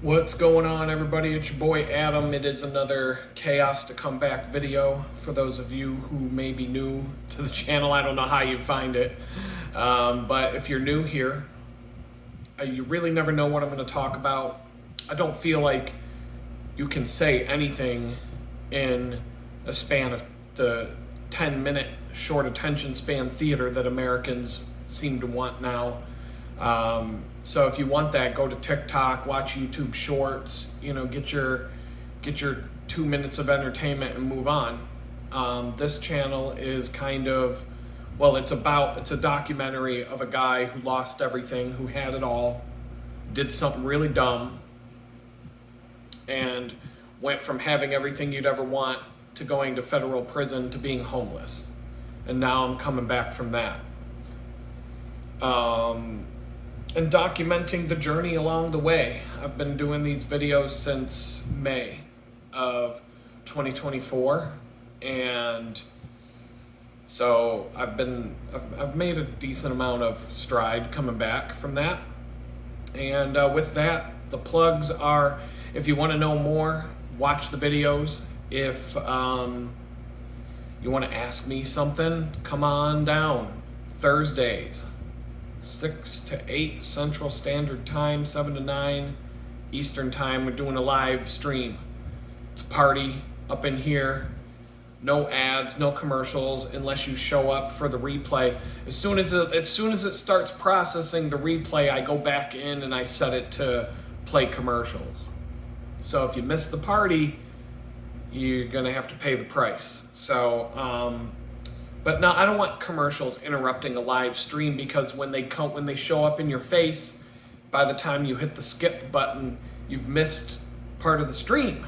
What's going on, everybody? It's your boy Adam. It is another Chaos to Come Back video. For those of you who may be new to the channel, I don't know how you'd find it. But if you're new here, you really never know what I'm going to talk about. I don't feel like you can say anything in a span of the 10-minute short attention span theater that Americans seem to want now. So if you want that, go to TikTok, watch YouTube Shorts, get your 2 minutes of entertainment and move on. This channel is it's a documentary of a guy who lost everything, who had it all, did something really dumb, and went from having everything you'd ever want to going to federal prison to being homeless. And now I'm coming back from that. And documenting the journey along the way. I've been doing these videos since May of 2024, and so I've made a decent amount of stride coming back from that. And with that, the plugs are, if you want to know more, watch the videos. If you want to ask me something, come on down. Thursdays, 6 to 8 Central Standard Time, 7 to 9 Eastern Time. We're doing a live stream. It's a party up in here. No ads, no commercials, unless you show up for the replay. As soon as it starts processing the replay, I go back in and I set it to play commercials. So if you miss the party, you're gonna have to pay the price. So, but no, I don't want commercials interrupting a live stream, because when they show up in your face, by the time you hit the skip button, you've missed part of the stream.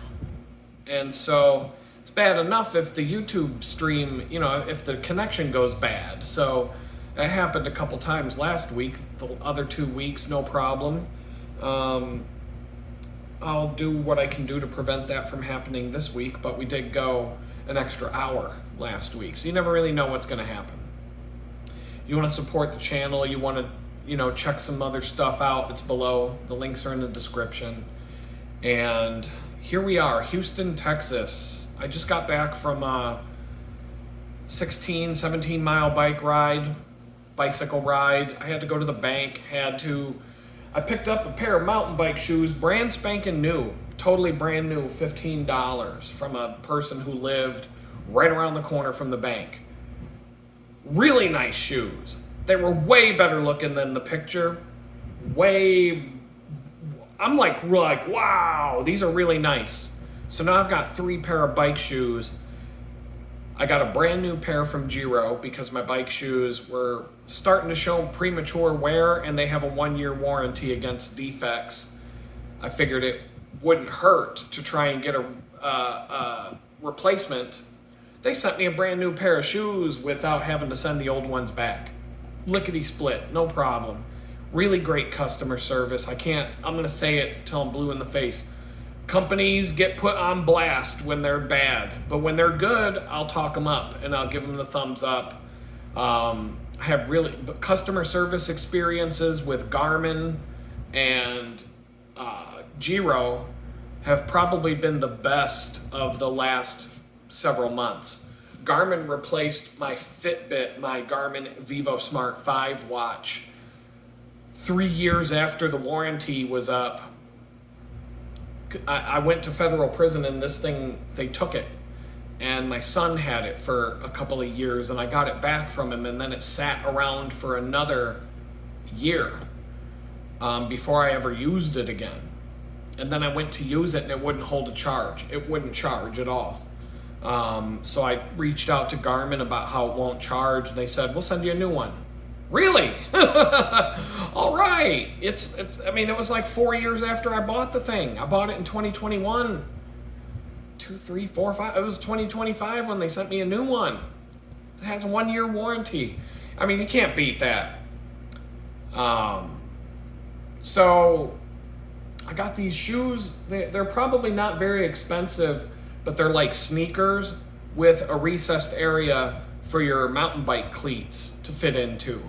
And so it's bad enough if the YouTube stream, if the connection goes bad. So it happened a couple times last week. The other 2 weeks, no problem. I'll do what I can do to prevent that from happening this week, but we did go an extra hour last week, so you never really know what's going to happen. You want to support the channel, you want to check some other stuff out, it's below. The links are in the description. And here we are, Houston, Texas. I just got back from a 17 mile bicycle ride. I had to go to the bank, I picked up a pair of mountain bike shoes, brand spanking new, totally brand new, $15 from a person who lived right around the corner from the bank. Really nice shoes. They were way better looking than the picture. I'm like, wow, these are really nice. So now I've got 3 pair of bike shoes. I got a brand new pair from Giro because my bike shoes were starting to show premature wear, and they have a 1-year warranty against defects. I figured it wouldn't hurt to try and get a replacement. They sent me a brand new pair of shoes without having to send the old ones back. Lickety split, no problem. Really great customer service. I'm gonna say it till I'm blue in the face. Companies get put on blast when they're bad, but when they're good, I'll talk them up and I'll give them the thumbs up. I have really customer service experiences with Garmin and Giro have probably been the best of the last several months. Garmin replaced my Fitbit, my Garmin VivoSmart 5 watch, 3 years after the warranty was up. I went to federal prison, and this thing, they took it. And my son had it for a couple of years, and I got it back from him, and then it sat around for another year before I ever used it again. And then I went to use it, and it wouldn't hold a charge. It wouldn't charge at all. So I reached out to Garmin about how it won't charge. They said, we'll send you a new one. Really? All right. It was like 4 years after I bought the thing. I bought it in 2021. 2, 3, 4, 5. It was 2025 when they sent me a new one. It has a 1-year warranty. You can't beat that. So I got these shoes. They're probably not very expensive, but they're like sneakers with a recessed area for your mountain bike cleats to fit into.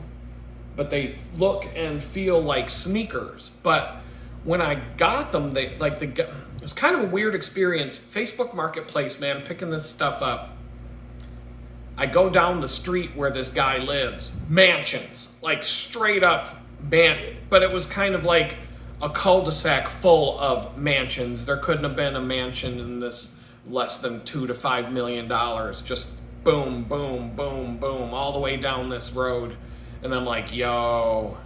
But they look and feel like sneakers. But when I got them, it was kind of a weird experience. Facebook Marketplace, man, picking this stuff up. I go down the street where this guy lives, mansions, like straight up but it was kind of like a cul-de-sac full of mansions. There couldn't have been a mansion in this less than $2 to $5 million. Just boom, boom, boom, boom, all the way down this road. And I'm like, yo.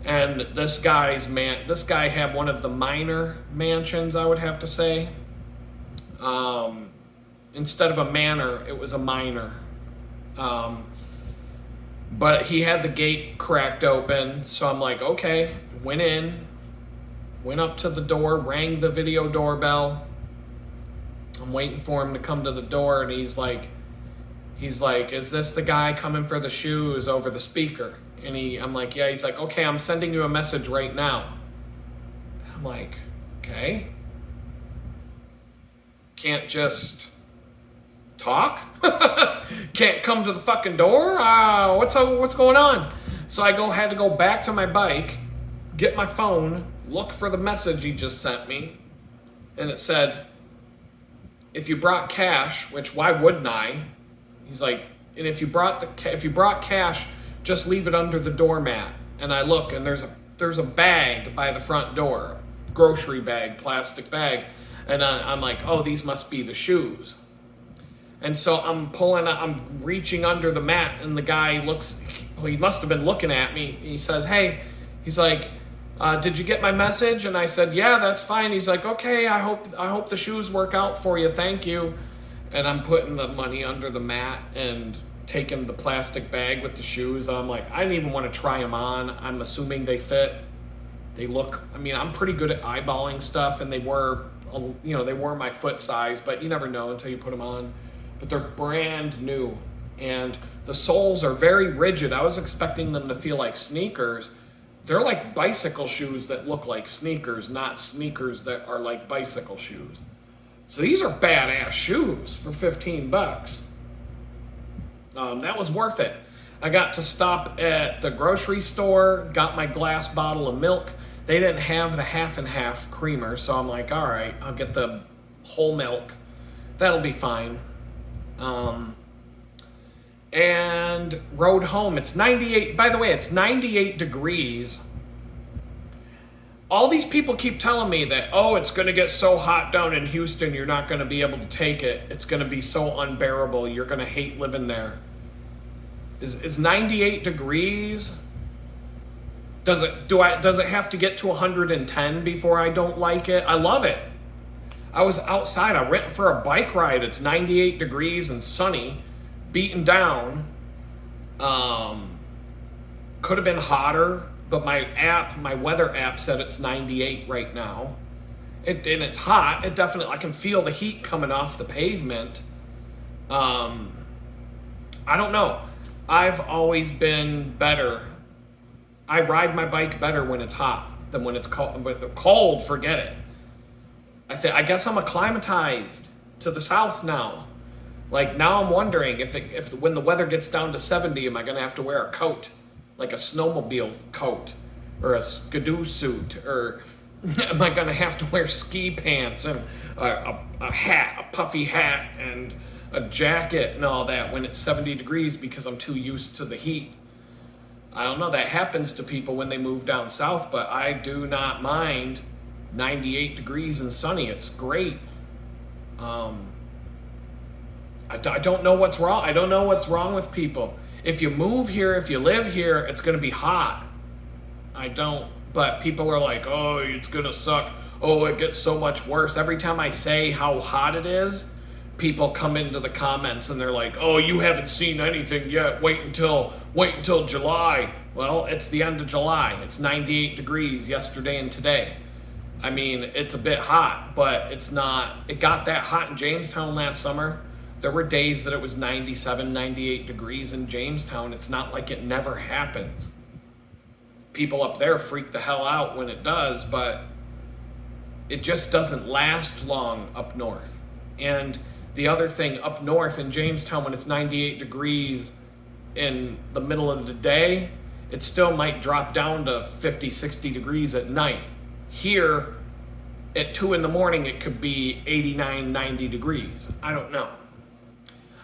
And this guy had one of the minor mansions, I would have to say. Instead of a manor, it was a minor. But he had the gate cracked open, so I'm like, okay, went up to the door, rang the video doorbell. I'm waiting for him to come to the door, and he's like, is this the guy coming for the shoes over the speaker? And I'm like, yeah. He's like, okay, I'm sending you a message right now. And I'm like, okay. Can't just talk? Can't come to the fucking door? What's going on? So I had to go back to my bike, get my phone, look for the message he just sent me, and it said, if you brought cash, which why wouldn't I? He's like, and if you brought cash, just leave it under the doormat. And I look, and there's a bag by the front door, grocery bag, plastic bag, and I'm like, oh, these must be the shoes. And so I'm reaching under the mat, and the guy he must have been looking at me. He says, hey, he's like, did you get my message? And I said, yeah, that's fine. He's like, okay, I hope the shoes work out for you. Thank you. And I'm putting the money under the mat and taking the plastic bag with the shoes. I'm like, I didn't even want to try them on. I'm assuming they fit. They look, I'm pretty good at eyeballing stuff, and they were my foot size, but you never know until you put them on. But they're brand new, and the soles are very rigid. I was expecting them to feel like sneakers. They're like bicycle shoes that look like sneakers, not sneakers that are like bicycle shoes. So these are badass shoes for $15. That was worth it. I got to stop at the grocery store, got my glass bottle of milk. They didn't have the half and half creamer, so I'm like, all right, I'll get the whole milk. That'll be fine. And rode home. It's 98, by the way, it's 98 degrees. All these people keep telling me that, oh, it's going to get so hot down in Houston, you're not going to be able to take it. It's going to be so unbearable. You're going to hate living there. Is 98 degrees? Does it have to get to 110 before I don't like it? I love it. I was outside. I went for a bike ride. It's 98 degrees and sunny, beaten down. Could have been hotter, but my weather app said it's 98 right now. And it's hot. I can feel the heat coming off the pavement. I don't know. I've always been better. I ride my bike better when it's hot than when it's cold. With the cold, forget it. I guess I'm acclimatized to the South now. Like, now I'm wondering if when the weather gets down to 70, am I going to have to wear a coat, like a snowmobile coat or a skidoo suit, or am I going to have to wear ski pants and a hat, a puffy hat, and a jacket and all that when it's 70 degrees because I'm too used to the heat? I don't know. That happens to people when they move down south, but I do not mind 98 degrees and sunny. It's great. I don't know what's wrong. I don't know what's wrong with people. If you move here, if you live here, it's going to be hot. I don't. But people are like, oh, it's going to suck. Oh, it gets so much worse. Every time I say how hot it is, people come into the comments and they're like, oh, you haven't seen anything yet. Wait until July. Well, it's the end of July. It's 98 degrees yesterday and today. I mean, it's a bit hot, but it's not. It got that hot in Jamestown last summer. There were days that it was 97, 98 degrees in Jamestown. It's not like it never happens. People up there freak the hell out when it does, but it just doesn't last long up north. And the other thing, up north in Jamestown, when it's 98 degrees in the middle of the day, it still might drop down to 50, 60 degrees at night. Here at 2 in the morning, it could be 89, 90 degrees. I don't know.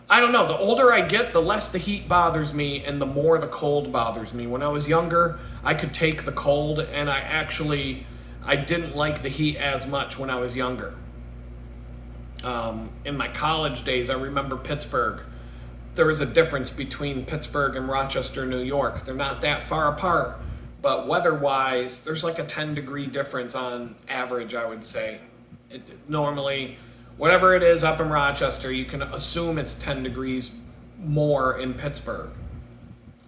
The older I get, the less the heat bothers me and the more the cold bothers me. When I was younger, I could take the cold, and I didn't like the heat as much when I was younger. In my college days, I remember Pittsburgh. There was a difference between Pittsburgh and Rochester, New York. They're not that far apart, but weather-wise, there's like a 10-degree difference on average, I would say. Normally, whatever it is up in Rochester, you can assume it's 10 degrees more in Pittsburgh.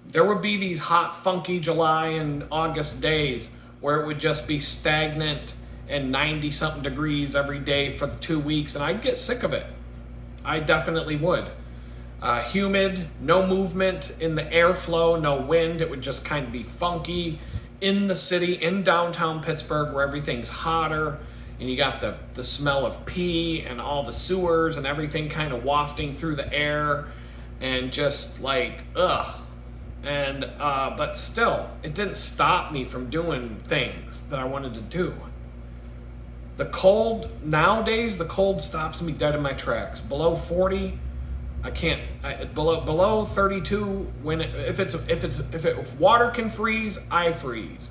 There would be these hot, funky July and August days where it would just be stagnant and 90-something degrees every day for 2 weeks, and I'd get sick of it. I definitely would. Humid, no movement in the airflow, no wind. It would just kind of be funky in the city, in downtown Pittsburgh, where everything's hotter, and you got the smell of pee and all the sewers and everything kind of wafting through the air, and just like, ugh. And but still, it didn't stop me from doing things that I wanted to do. The cold nowadays, the cold stops me dead in my tracks. Below 40, I can't. Below 32, if water can freeze, I freeze.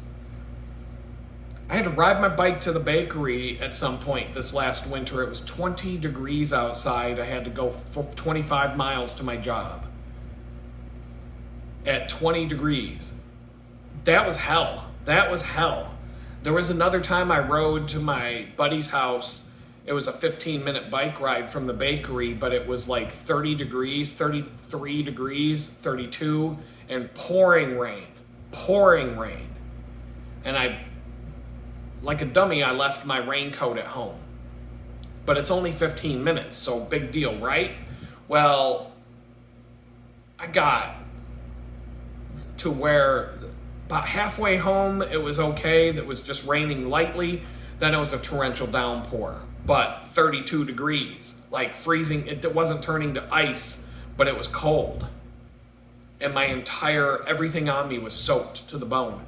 I had to ride my bike to the bakery at some point this last winter. It was 20 degrees outside. I had to go 25 miles to my job at 20 degrees. That was hell. There was another time I rode to my buddy's house. It was a 15-minute bike ride from the bakery, but it was like 30 degrees, 33 degrees, 32, and pouring rain. And like a dummy, I left my raincoat at home. But it's only 15 minutes, so big deal, right? Well, I got to where about halfway home, it was okay. It was just raining lightly. Then it was a torrential downpour, but 32 degrees, like freezing. It wasn't turning to ice, but it was cold. And everything on me was soaked to the bone.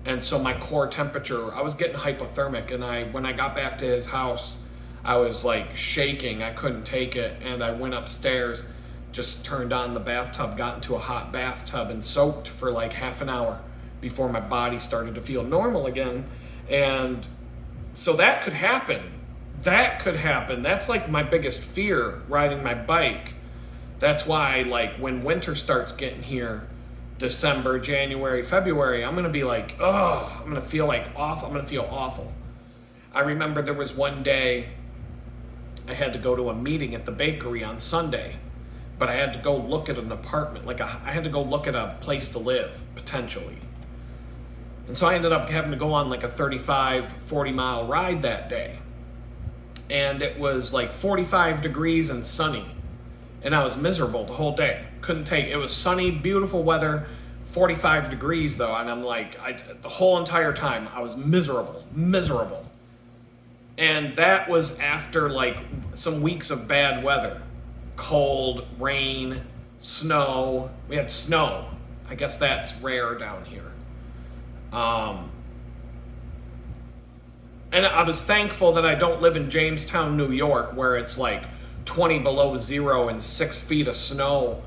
And so my core temperature, I was getting hypothermic. And when I got back to his house, I was like shaking. I couldn't take it. And I went upstairs, just turned on the bathtub, got into a hot bathtub and soaked for like half an hour before my body started to feel normal again. And so that could happen. That's like my biggest fear, riding my bike. That's why, like, when winter starts getting here, December, January, February, I'm gonna be like, oh, I'm gonna feel awful. I remember there was one day I had to go to a meeting at the bakery on Sunday, but I had to go look at an apartment, I had to go look at a place to live, potentially. And so I ended up having to go on like a 35, 40 mile ride that day. And it was like 45 degrees and sunny. And I was miserable the whole day. It was sunny, beautiful weather, 45 degrees though. And I'm like, the whole entire time I was miserable. And that was after like some weeks of bad weather. Cold, rain, snow. We had snow. I guess that's rare down here. And I was thankful that I don't live in Jamestown, New York, where it's like 20 below zero and 6 feet of snow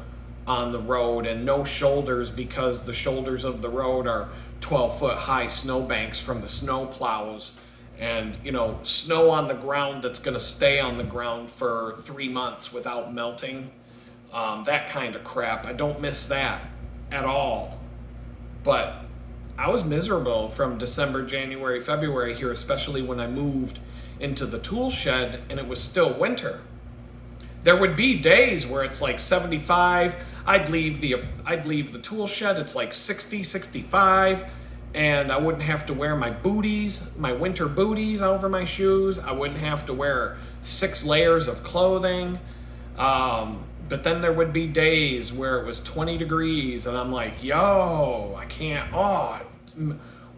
on the road and no shoulders, because the shoulders of the road are 12-foot high snowbanks from the snow plows, and snow on the ground that's going to stay on the ground for 3 months without melting. That kind of crap. I don't miss that at all. But I was miserable from December, January, February here, especially when I moved into the tool shed and it was still winter. There would be days where it's like 75. I'd leave the tool shed, it's like 60, 65, and I wouldn't have to wear my winter booties over my shoes. I wouldn't have to wear 6 layers of clothing. But then there would be days where it was 20 degrees and I'm like, yo, I can't.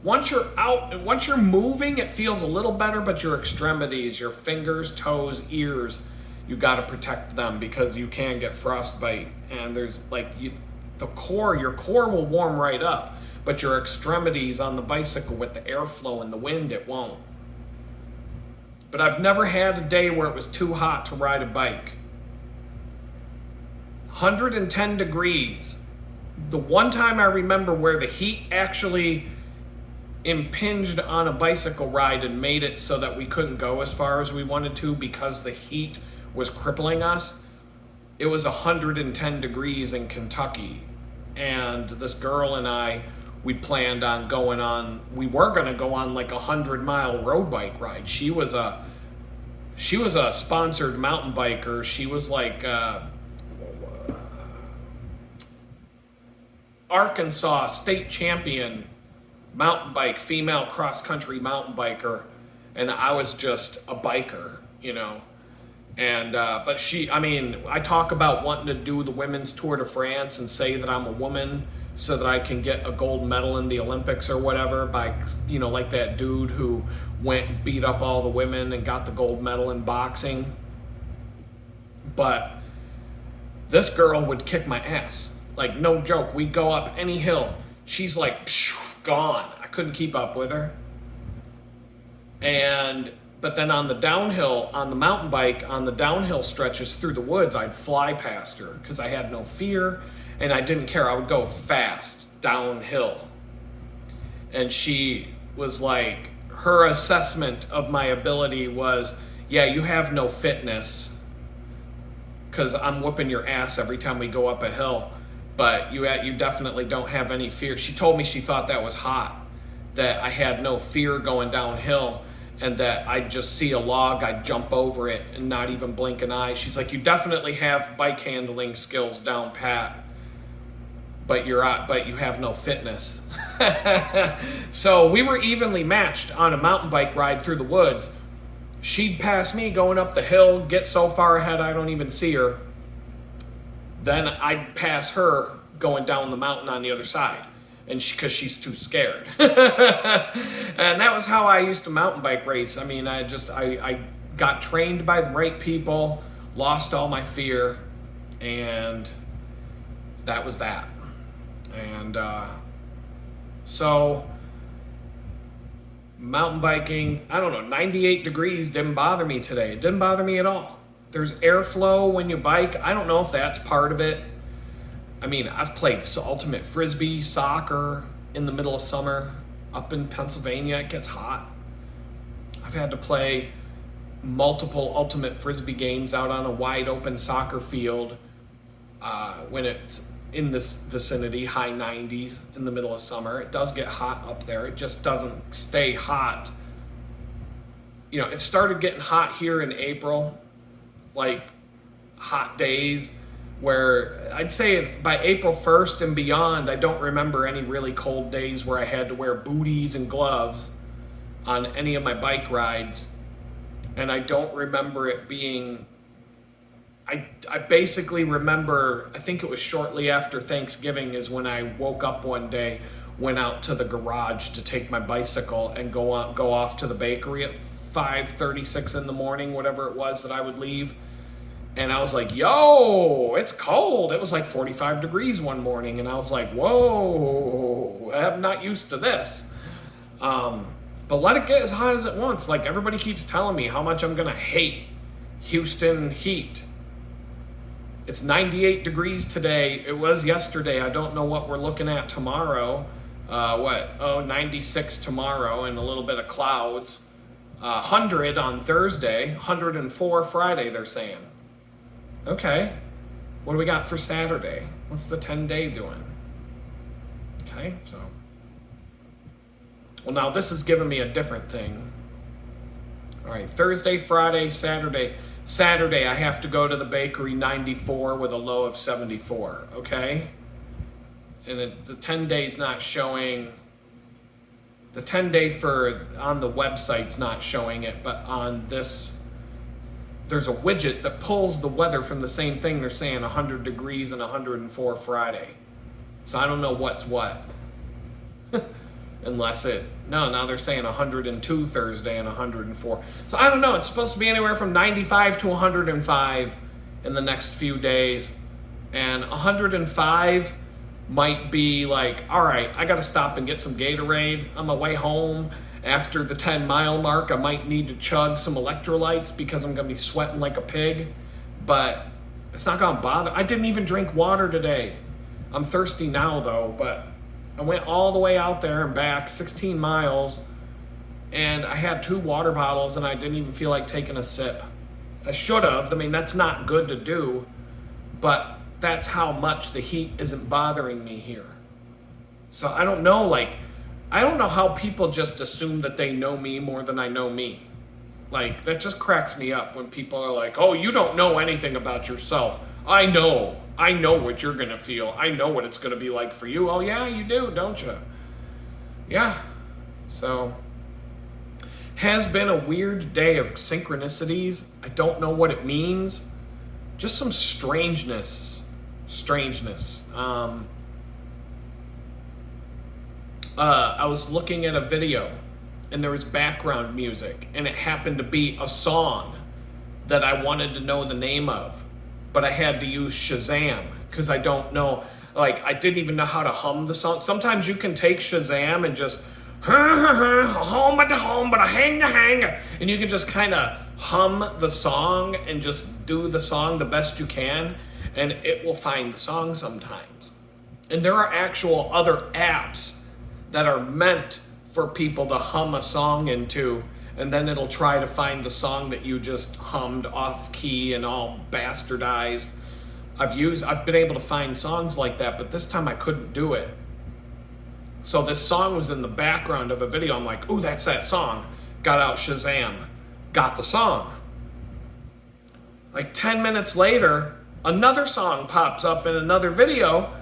Once you're out and once you're moving, it feels a little better, but your extremities, your fingers, toes, ears, you got to protect them because you can get frostbite. And there's your core will warm right up, but your extremities on the bicycle with the airflow and the wind, it won't. but I've never had a day where it was too hot to ride a bike. 110 degrees. The one time I remember where the heat actually impinged on a bicycle ride and made it so that we couldn't go as far as we wanted to because the heat was crippling us. It was 110 degrees in Kentucky, and this girl and I, we planned on we were going to go on like a 100-mile road bike ride. She was a sponsored mountain biker. She was like Arkansas state champion mountain bike, female cross-country mountain biker, and I was just a biker, you know. And but I talk about wanting to do the women's Tour de France and say that I'm a woman so that I can get a gold medal in the Olympics or whatever, by, you know, like that dude who went and beat up all the women and got the gold medal in boxing. But this girl would kick my ass. Like, no joke. We'd go up any hill. She's like, gone. I couldn't keep up with her. But then on the downhill, on the mountain bike, on the downhill stretches through the woods, I'd fly past her because I had no fear and I didn't care. I would go fast downhill. And she was like, her assessment of my ability was, yeah, you have no fitness because I'm whooping your ass every time we go up a hill. But you definitely don't have any fear. She told me she thought that was hot, that I had no fear going downhill, and that I'd just see a log, I'd jump over it and not even blink an eye. She's like, you definitely have bike handling skills down pat, but you have no fitness. So we were evenly matched on a mountain bike ride through the woods. She'd pass me going up the hill, get so far ahead I don't even see her. Then I'd pass her going down the mountain on the other side, and because she's too scared. And that was how I used to mountain bike race. I mean, I got trained by the right people, lost all my fear, and that was that. And so mountain biking, I don't know, 98 degrees didn't bother me today. It didn't bother me at all. There's airflow when you bike. I don't know if that's part of it. I mean, I've played ultimate frisbee, soccer in the middle of summer. Up in Pennsylvania, it gets hot. I've had to play multiple ultimate frisbee games out on a wide open soccer field when it's in this vicinity, high 90s in the middle of summer. It does get hot up there. It just doesn't stay hot. You know, it started getting hot here in April, like hot days, where I'd say by April 1st and beyond, I don't remember any really cold days where I had to wear booties and gloves on any of my bike rides. And I don't remember it being, I basically remember, I think it was shortly after Thanksgiving is when I woke up one day, went out to the garage to take my bicycle and go off to the bakery at 5:36 in the morning, whatever it was that I would leave. And I was like, yo, it's cold. It was like 45 degrees one morning. And I was like, whoa, I'm not used to this. But let it get as hot as it wants. Like, everybody keeps telling me how much I'm going to hate Houston heat. It's 98 degrees today. It was yesterday. I don't know what we're looking at tomorrow. 96 tomorrow and a little bit of clouds. 100 on Thursday, 104 Friday, they're saying. Okay, what do we got for Saturday? What's the 10-day doing? Okay, so. Well, now this is giving me a different thing. All right, Thursday, Friday, Saturday. Saturday, I have to go to the bakery, 94 with a low of 74, okay? And the 10 days not showing. The 10-day on the website's not showing it, but on this, there's a widget that pulls the weather from the same thing. They're saying 100 degrees and 104 Friday. So I don't know what's what. Now they're saying 102 Thursday and 104. So I don't know. It's supposed to be anywhere from 95 to 105 in the next few days. And 105 might be like, all right, I got to stop and get some Gatorade on my way home. after the 10-mile mark, I might need to chug some electrolytes because I'm going to be sweating like a pig. But it's not going to bother. I didn't even drink water today. I'm thirsty now, though. But I went all the way out there and back, 16 miles. And I had 2 water bottles, and I didn't even feel like taking a sip. I should have. I mean, that's not good to do. But that's how much the heat isn't bothering me here. So I don't know, I don't know how people just assume that they know me more than I know me. Like, that just cracks me up when people are like, oh, you don't know anything about yourself. I know what you're going to feel. I know what it's going to be like for you. Oh, yeah, you do, don't you? Yeah. So, has been a weird day of synchronicities. I don't know what it means. Just some strangeness. I was looking at a video and there was background music and it happened to be a song that I wanted to know the name of, but I had to use Shazam because I don't know, I didn't even know how to hum the song. Sometimes you can take Shazam and just home at the home, but I hang the hanger, and you can just kind of hum the song and just do the song the best you can, and it will find the song sometimes. And there are actual other apps that are meant for people to hum a song into, and then it'll try to find the song that you just hummed off key and all bastardized. I've been able to find songs like that, but this time I couldn't do it. So this song was in the background of a video. I'm like, ooh, that's that song. Got out Shazam, got the song. Like 10 minutes later, another song pops up in another video,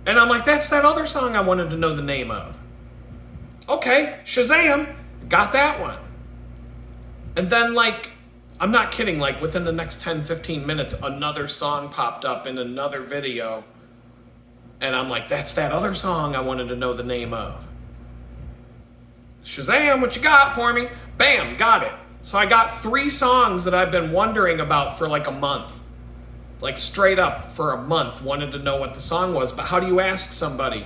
and I'm like, that's that other song I wanted to know the name of. Okay, Shazam, got that one. And then, I'm not kidding, within the next 10, 15 minutes, another song popped up in another video. And I'm like, that's that other song I wanted to know the name of. Shazam, what you got for me? Bam, got it. So I got 3 songs that I've been wondering about for a month. Straight up for a month, wanted to know what the song was. But how do you ask somebody?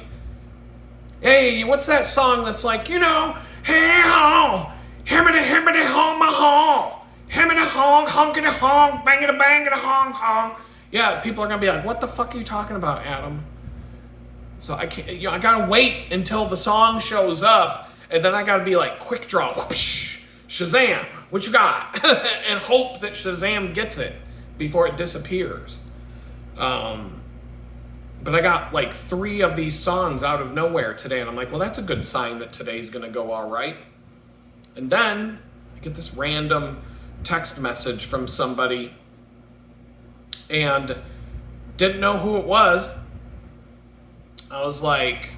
Hey, what's that song that's hey ho, himmity hong my hong, himmity hong, honkity hong, bangity bangity hong hong. Yeah, people are gonna be like, what the fuck are you talking about, Adam? So I can't, I gotta wait until the song shows up, and then I gotta be like, quick draw, whoosh, Shazam, what you got? And hope that Shazam gets it before it disappears. But I got 3 of these songs out of nowhere today, and I'm like, well, that's a good sign that today's gonna go all right. And then I get this random text message from somebody, and didn't know who it was. I was like,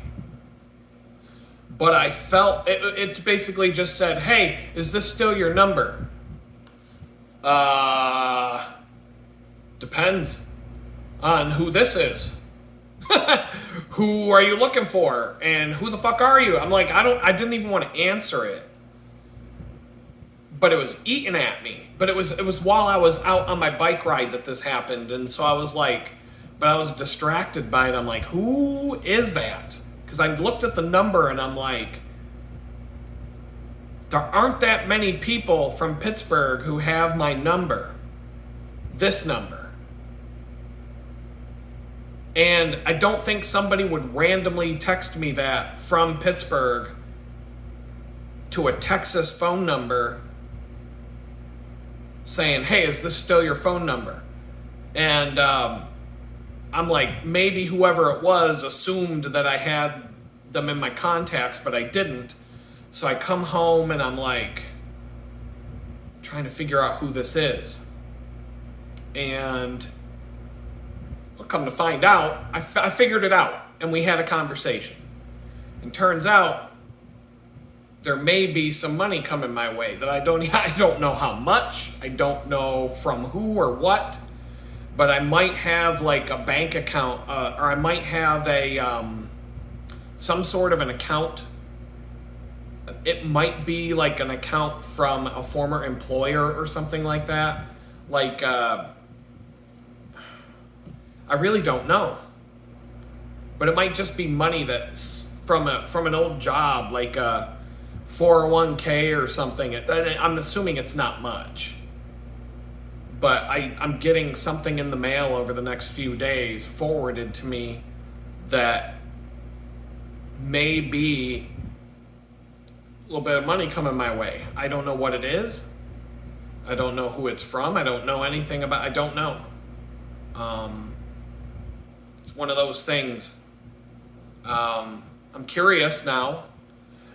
but I felt, it basically just said, hey, is this still your number? Depends on who this is. Who are you looking for? And who the fuck are you? I'm like, I didn't even want to answer it. But it was eating at me. But it was while I was out on my bike ride that this happened. And so I was like, but I was distracted by it. I'm like, who is that? Because I looked at the number and I'm like, there aren't that many people from Pittsburgh who have my number. This number. And I don't think somebody would randomly text me that from Pittsburgh to a Texas phone number saying, hey, is this still your phone number? And I'm like, maybe whoever it was assumed that I had them in my contacts, but I didn't. So I come home and I'm like, trying to figure out who this is. And come to find out, I figured it out, and we had a conversation. And turns out there may be some money coming my way that I don't know how much, I don't know from who or what, but I might have a bank account, or I might have a some sort of an account. It might be an account from a former employer or something like that. I really don't know. But it might just be money that's from an old job, 401k or something. I'm assuming it's not much. But I'm getting something in the mail over the next few days forwarded to me that may be a little bit of money coming my way. I don't know what it is. I don't know who it's from. I don't know anything about. I don't know. It's one of those things. I'm curious now,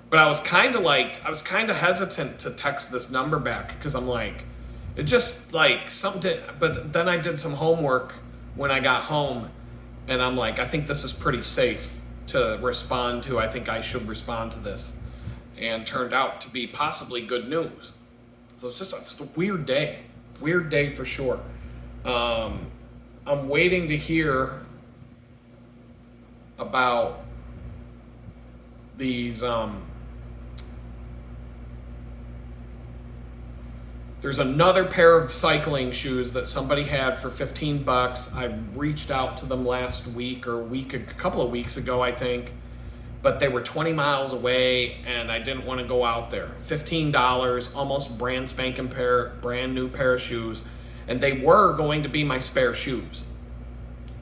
but I was kind of hesitant to text this number back because I'm like, it just like something. But then I did some homework when I got home, and I'm like, I think this is pretty safe to respond to. I think I should respond to this, and turned out to be possibly good news. So it's a weird day for sure. I'm waiting to hear about these. There's another pair of cycling shoes that somebody had for $15. I reached out to them last week or a couple of weeks ago, I think. But they were 20 miles away and I didn't want to go out there. $15, almost brand new pair of shoes. And they were going to be my spare shoes.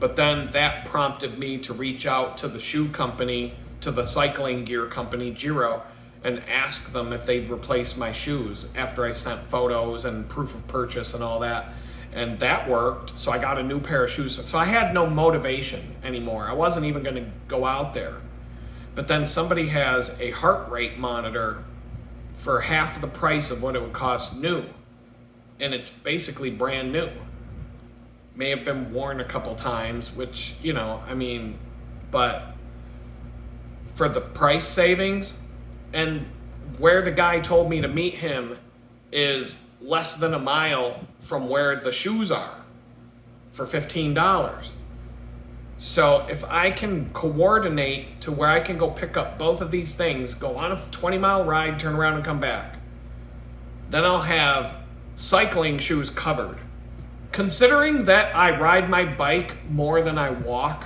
But then that prompted me to reach out to the shoe company, to the cycling gear company, Giro, and ask them if they'd replace my shoes after I sent photos and proof of purchase and all that. And that worked. So I got a new pair of shoes. So I had no motivation anymore. I wasn't even going to go out there. But then somebody has a heart rate monitor for half the price of what it would cost new. And it's basically brand new. May have been worn a couple times, which, but for the price savings, and where the guy told me to meet him is less than a mile from where the shoes are for $15. So if I can coordinate to where I can go pick up both of these things, go on a 20-mile ride, turn around and come back, then I'll have cycling shoes covered. Considering that I ride my bike more than I walk,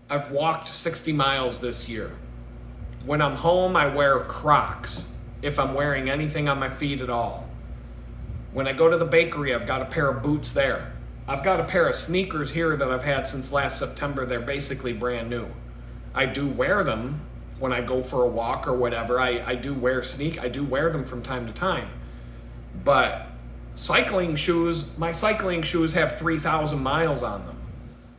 I've walked 60 miles this year. When I'm home, I wear Crocs, if I'm wearing anything on my feet at all. When I go to the bakery, I've got a pair of boots there. I've got a pair of sneakers here that I've had since last September. They're basically brand new. I do wear them when I go for a walk or whatever. I do wear them from time to time. But cycling shoes, my cycling shoes have 3,000 miles on them.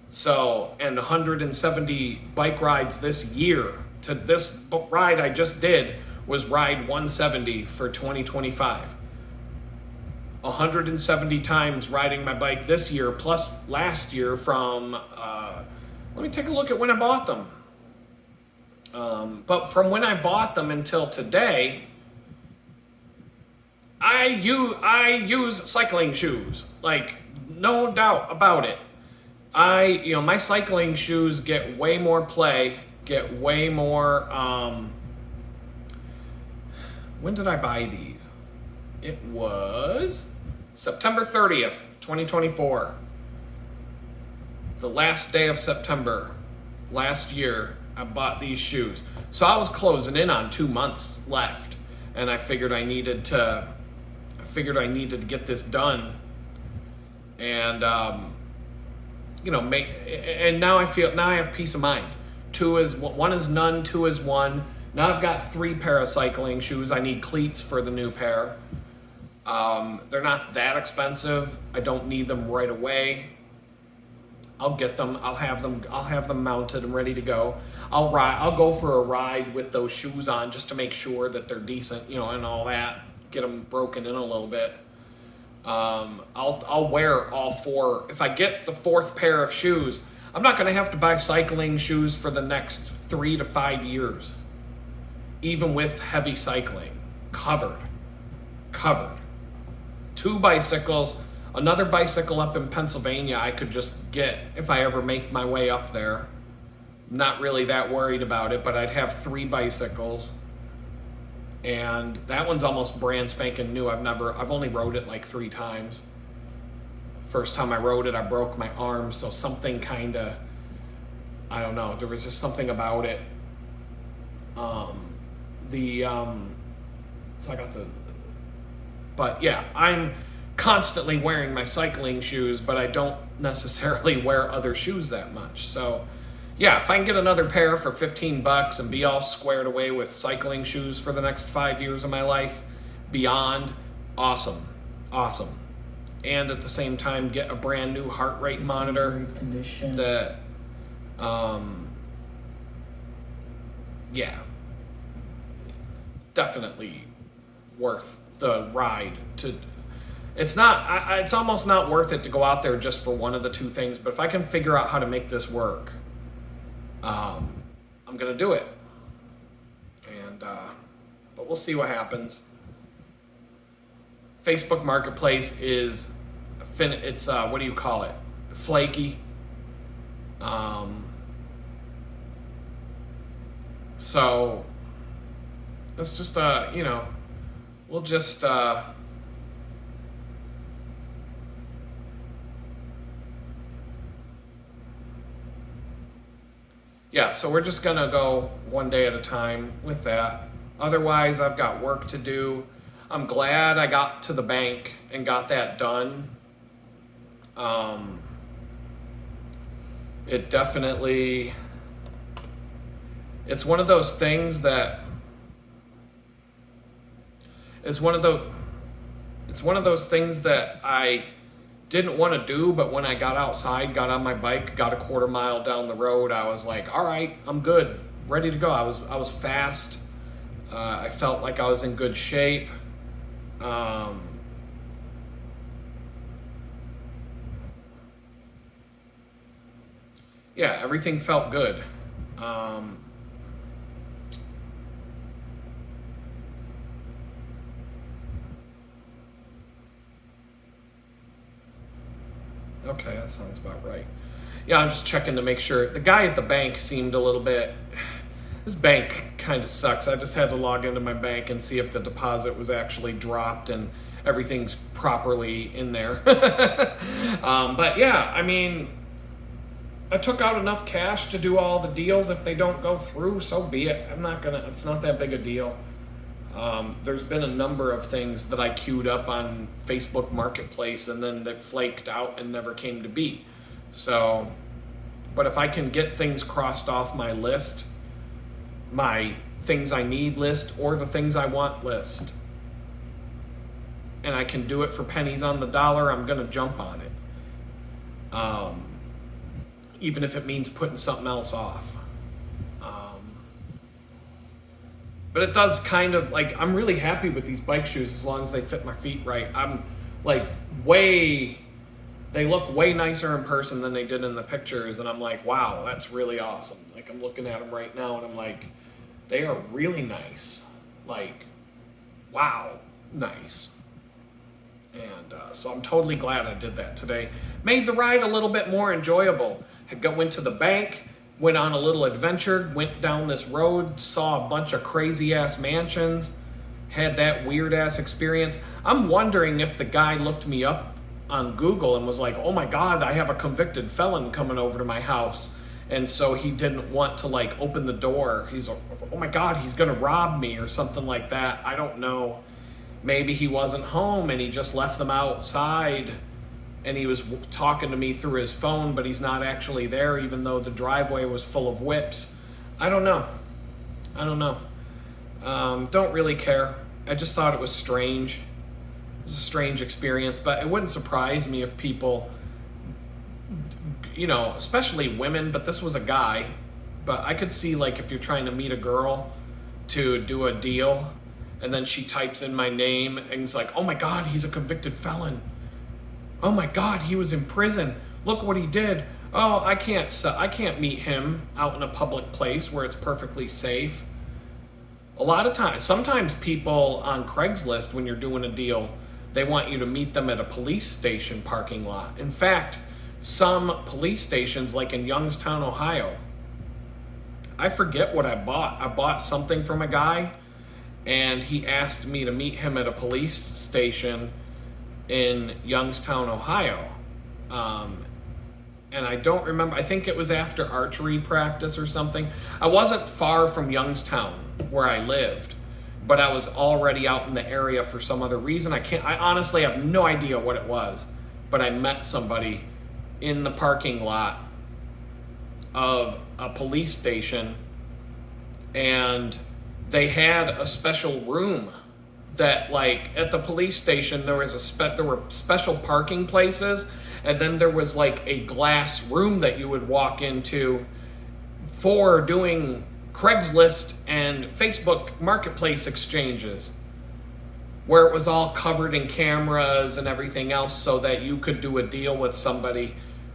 So, and 170 bike rides this year. To this ride I just did was ride 170 for 2025. 170 times riding my bike this year plus last year from, let me take a look at when I bought them. But from when I bought them until today, I use cycling shoes, like no doubt about it. My cycling shoes get way more play, get way more, when did I buy these? It was September 30th, 2024. The last day of September last year, I bought these shoes. So I was closing in on 2 months left, and I figured I needed to get this done. And and now I have peace of mind. One is none, two is one. Now I've got 3 pair of cycling shoes. I need cleats for the new pair. They're not that expensive. I don't need them right away. I'll get them. I'll have them mounted and ready to go. I'll go for a ride with those shoes on just to make sure that they're decent, and all that. Get them broken in a little bit. I'll wear all 4. If I get the 4th pair of shoes, I'm not going to have to buy cycling shoes for the next 3 to 5 years. Even with heavy cycling. Covered. 2 bicycles, another bicycle up in Pennsylvania I could just get if I ever make my way up there. I'm not really that worried about it, but I'd have 3 bicycles. And that one's almost brand spanking new. I've only rode it like 3 times. First time I rode it, I broke my arm, so something kinda, I don't know, there was just something about it so I got the, but yeah, I'm constantly wearing my cycling shoes, but I don't necessarily wear other shoes that much. So yeah, if I can get another pair for $15 and be all squared away with cycling shoes for the next 5 years of my life, beyond, awesome. And at the same time, get a brand new heart rate monitor condition. that, yeah, definitely worth the ride. It's almost not worth it to go out there just for one of the two things, but if I can figure out how to make this work, I'm gonna do it. And but we'll see what happens. Facebook Marketplace is it's what do you call it? Flaky. So it's just we'll just yeah, so we're just gonna go one day at a time with that. Otherwise, I've got work to do. I'm glad I got to the bank and got that done. It definitely, it's one of those things that, it's one of those things that I didn't want to do, but when I got outside, got on my bike, got a quarter mile down the road, I was like, all right, I'm good, ready to go. I was fast. I felt like I was in good shape. Yeah, everything felt good. Okay, that sounds about right. Yeah, I'm just checking to make sure. The guy at the bank seemed a little bit, this bank kind of sucks. I just had to log into my bank and see if the deposit was actually dropped and everything's properly in there. But yeah, I mean, I took out enough cash to do all the deals. If they don't go through, so be it. It's not that big a deal. There's been a number of things that I queued up on Facebook Marketplace and then that flaked out and never came to be. So, but if I can get things crossed off my list, my things I need list or the things I want list, and I can do it for pennies on the dollar, I'm gonna jump on it. Even if it means putting something else off. But it does kind of, like, I'm really happy with these bike shoes as long as they fit my feet right. I'm like they look way nicer in person than they did in the pictures, and I'm like, wow, that's really awesome. Like, I'm looking at them right now and I'm like, they are really nice. Like, wow, nice. And so I'm totally glad I did that today. Made the ride a little bit more enjoyable. Went to the bank, went on a little adventure, went down this road, saw a bunch of crazy ass mansions, had that weird ass experience. I'm wondering if the guy looked me up on Google and was like, oh my God, I have a convicted felon coming over to my house. And so he didn't want to like open the door. He's like, oh my God, he's gonna rob me or something like that. I don't know. Maybe he wasn't home and he just left them outside and he was talking to me through his phone, but he's not actually there, even though the driveway was full of whips. I don't know. Don't really care. I just thought it was strange. It was a strange experience, but it wouldn't surprise me if people, especially women, but this was a guy, but I could see, like, if you're trying to meet a girl to do a deal, and then she types in my name, and it's like, oh my God, he's a convicted felon. Oh my God, he was in prison. Look what he did. Oh, I can't meet him out in a public place where it's perfectly safe. A lot of times, sometimes people on Craigslist, when you're doing a deal, they want you to meet them at a police station parking lot. In fact, some police stations, like in Youngstown, Ohio, I forget what I bought. I bought something from a guy, and he asked me to meet him at a police station in Youngstown, Ohio. And I don't remember, I think it was after archery practice or something. I wasn't far from Youngstown where I lived, but I was already out in the area for some other reason. I honestly have no idea what it was, but I met somebody in the parking lot of a police station, and they had a special room that, like, at the police station there were special parking places, and then there was like a glass room that you would walk into for doing Craigslist and Facebook marketplace exchanges, where it was all covered in cameras and everything else, so that you could do a deal with somebody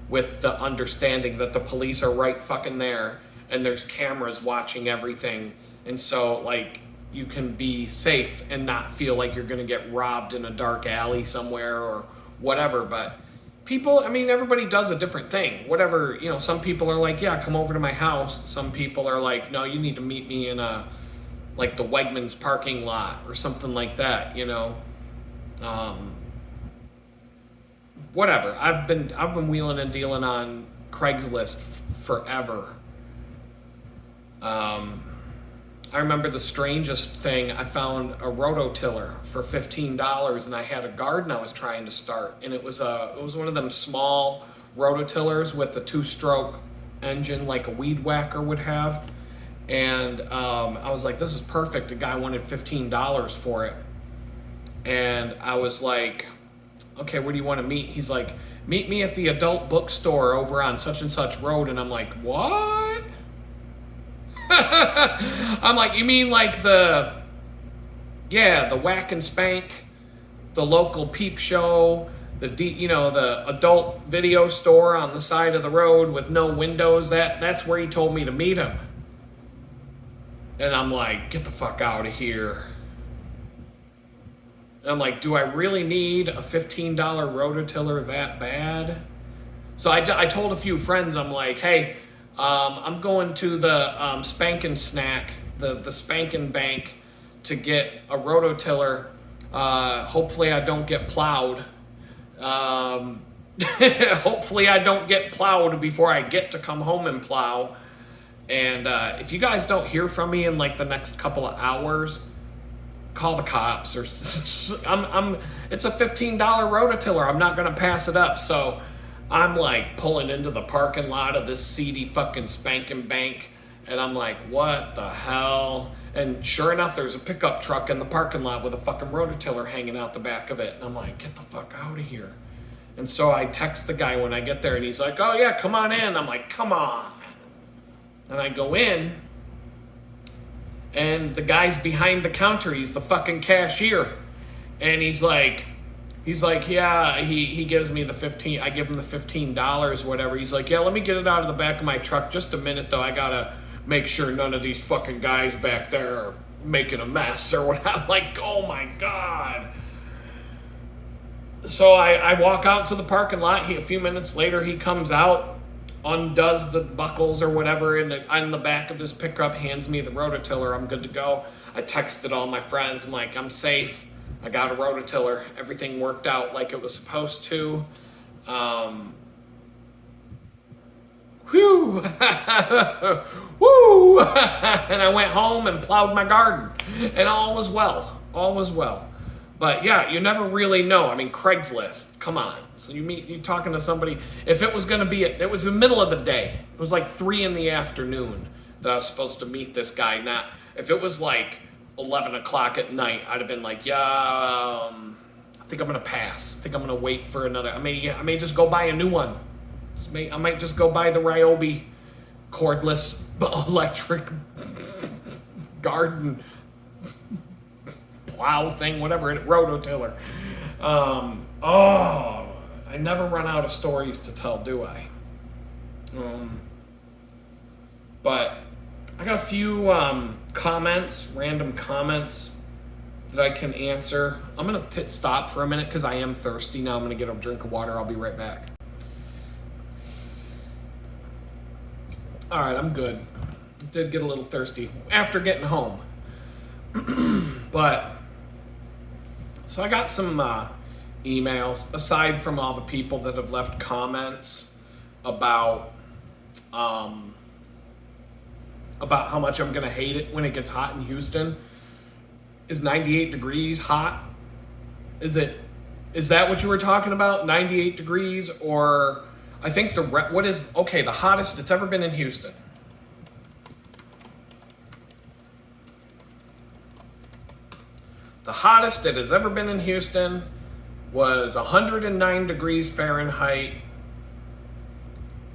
with the understanding that the police are right fucking there and there's cameras watching everything. And so, like, you can be safe and not feel like you're going to get robbed in a dark alley somewhere or whatever. But people, I mean, everybody does a different thing. Whatever, you know, some people are like, yeah, come over to my house. Some people are like, no, you need to meet me in like the Wegmans parking lot or something like that, you know. Whatever. I've been wheeling and dealing on Craigslist forever. I remember the strangest thing. I found a rototiller for $15, and I had a garden I was trying to start, and it was one of them small rototillers with a 2-stroke engine like a weed whacker would have. And I was like, this is perfect. The guy wanted $15 for it, and I was like, okay, where do you want to meet? He's like, meet me at the adult bookstore over on such and such road. And I'm like, what? I'm like, you mean like the Whack and Spank, the local peep show, the adult video store on the side of the road with no windows? That's where he told me to meet him. And I'm like, get the fuck out of here. And I'm like, do I really need a $15 rototiller that bad? So I told a few friends, I'm like, hey, I'm going to the Spankin' Snack, the Spankin' Bank, to get a rototiller. Hopefully I don't get plowed. Hopefully I don't get plowed before I get to come home and plow. And if you guys don't hear from me in like the next couple of hours, call the cops. Or it's a $15 rototiller. I'm not gonna pass it up. So I'm like pulling into the parking lot of this seedy fucking Spankin' Bank, and I'm like, what the hell? And sure enough, there's a pickup truck in the parking lot with a fucking rototiller hanging out the back of it. And I'm like, get the fuck out of here. And so I text the guy when I get there, and he's like, oh yeah, come on in. I'm like, come on. And I go in, and the guy's behind the counter. He's the fucking cashier. And he's like, yeah, he gives me the 15, I give him the $15, whatever. He's like, yeah, let me get it out of the back of my truck. Just a minute, though. I gotta make sure none of these fucking guys back there are making a mess or what. I'm like, oh my God. So I walk out to the parking lot. A few minutes later, he comes out, undoes the buckles or whatever on the back of his pickup, hands me the rototiller. I'm good to go. I texted all my friends. I'm like, I'm safe. I got a rototiller. Everything worked out like it was supposed to. Whew. Woo! And I went home and plowed my garden, and all was well. All was well. But yeah, you never really know. I mean, Craigslist, come on. So you're talking to somebody. If it was going to be, it was the middle of the day. It was like 3 p.m. that I was supposed to meet this guy. Not, if it was like 11 o'clock at night, I'd have been like, yeah, I think I'm going to pass. I think I'm going to wait for another. I may just go buy a new one. I might just go buy the Ryobi cordless electric garden plow thing, whatever, rototiller. I never run out of stories to tell, do I? But I got a few comments, random comments that I can answer. I'm going to stop for a minute because I am thirsty now. I'm going to get a drink of water. I'll be right back. All right, I'm good. Did get a little thirsty after getting home. But, so I got some emails, aside from all the people that have left comments about how much I'm going to hate it when it gets hot in Houston. Is 98 degrees hot? Is that what you were talking about? 98 degrees? Or I think the hottest it's ever been in Houston. The hottest it has ever been in Houston was 109 degrees Fahrenheit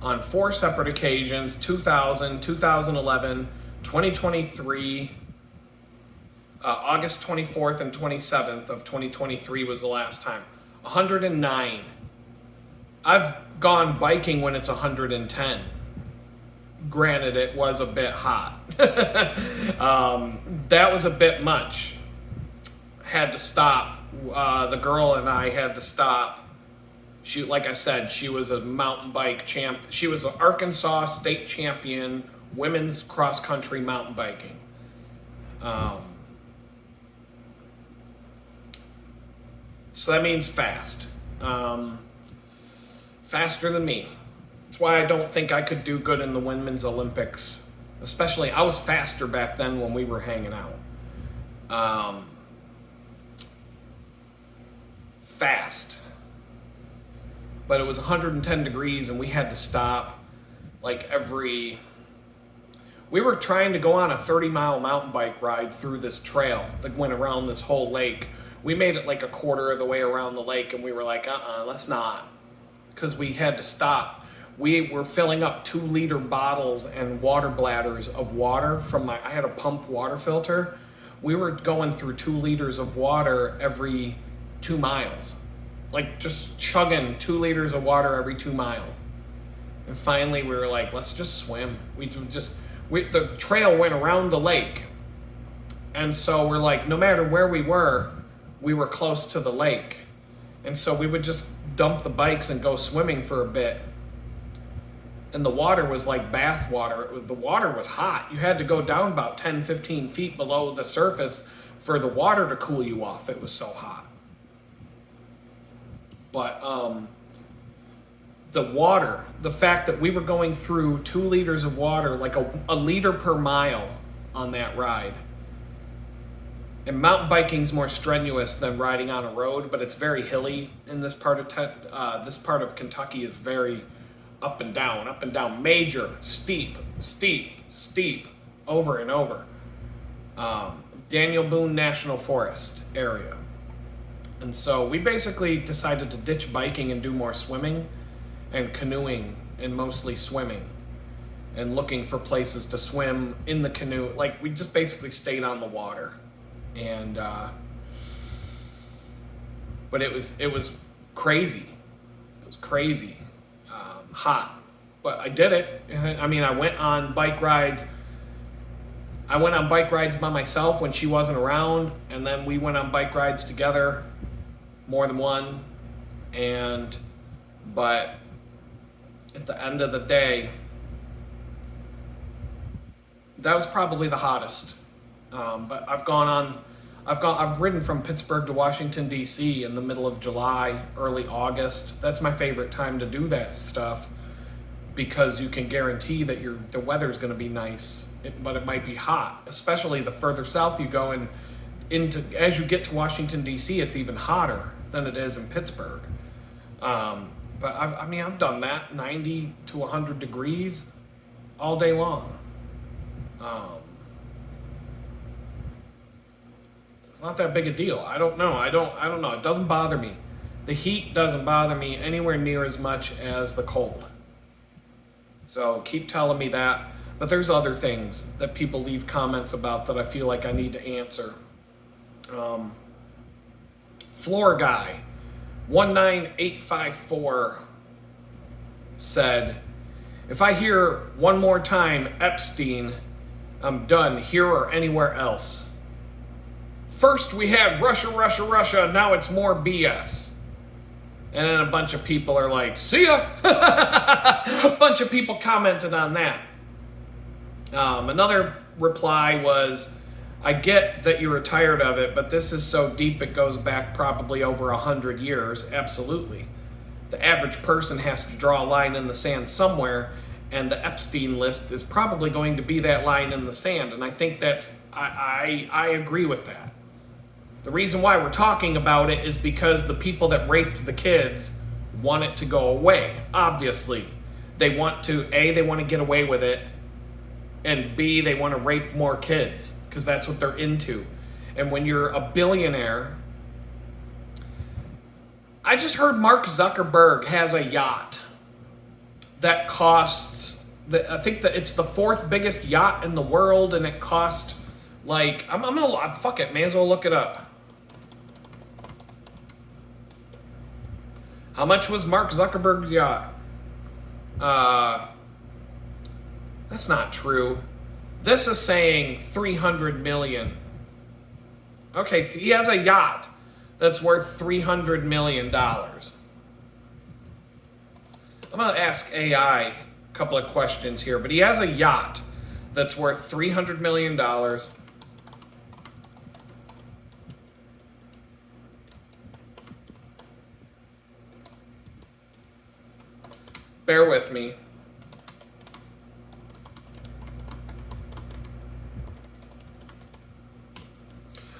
on 4 separate occasions: 2000, 2011, 2023, August 24th and 27th of 2023 was the last time. 109. I've gone biking when it's 110. Granted, it was a bit hot. That was a bit much. Had to stop. The girl and I had to stop. She, like I said, she was a mountain bike champ. She was an Arkansas state champion women's cross country mountain biking. So that means fast. Faster than me. That's why I don't think I could do good in the Women's Olympics. Especially, I was faster back then when we were hanging out. Fast. But it was 110 degrees and we had to stop we were trying to go on a 30-mile mountain bike ride through this trail that went around this whole lake. We made it like a quarter of the way around the lake and we were like, let's not. Because we had to stop. We were filling up 2-liter bottles and water bladders of water I had a pump water filter. We were going through 2 liters of water every 2 miles. Like just chugging 2 liters of water every 2 miles. And finally we were like, let's just swim. The trail went around the lake. And so we're like, no matter where we were close to the lake. And so we would just dump the bikes and go swimming for a bit. And the water was like bath water. The water was hot. You had to go down about 10, 15 feet below the surface for the water to cool you off. It was so hot. But the fact that we were going through 2 liters of water, like a liter per mile on that ride. And mountain biking's more strenuous than riding on a road, but it's very hilly in this part of Kentucky is very up and down, major, steep, over and over. Daniel Boone National Forest area. And so we basically decided to ditch biking and do more swimming and canoeing, and mostly swimming and looking for places to swim in the canoe. Like we just basically stayed on the water. And but it was crazy. It was crazy hot, but I did it. I mean, I went on bike rides by myself when she wasn't around, and then we went on bike rides together, more than one. But at the end of the day, that was probably the hottest. But I've ridden from Pittsburgh to Washington, D.C. in the middle of July, early August. That's my favorite time to do that stuff because you can guarantee that the weather's going to be nice, but it might be hot, especially the further south you go as you get to Washington, D.C., it's even hotter than it is in Pittsburgh. But I've done that, 90 to 100 degrees all day long. It's not that big a deal. I don't know. It doesn't bother me. The heat doesn't bother me anywhere near as much as the cold. So keep telling me that. But there's other things that people leave comments about that I feel like I need to answer. Floor Guy 19854 said, if I hear one more time Epstein, I'm done here or anywhere else. First we had Russia, now it's more BS. And then a bunch of people are like, see ya! A bunch of people commented on that. Another reply was, I get that you're tired of it, but this is so deep it goes back probably over 100 years. Absolutely. The average person has to draw a line in the sand somewhere, and the Epstein list is probably going to be that line in the sand. And I think I agree with that. The reason why we're talking about it is because the people that raped the kids want it to go away. Obviously, they want to, A, they want to get away with it, and B, they want to rape more kids because that's what they're into. And when you're a billionaire, I just heard Mark Zuckerberg has a yacht that costs, I think that it's the 4th biggest yacht in the world, and it cost like, I'm gonna, fuck it, may as well look it up. How much was Mark Zuckerberg's yacht? That's not true. This is saying 300 million. Okay, he has a yacht that's worth $300 million. I'm going to ask AI a couple of questions here, but he has a yacht that's worth $300 million. Bear with me.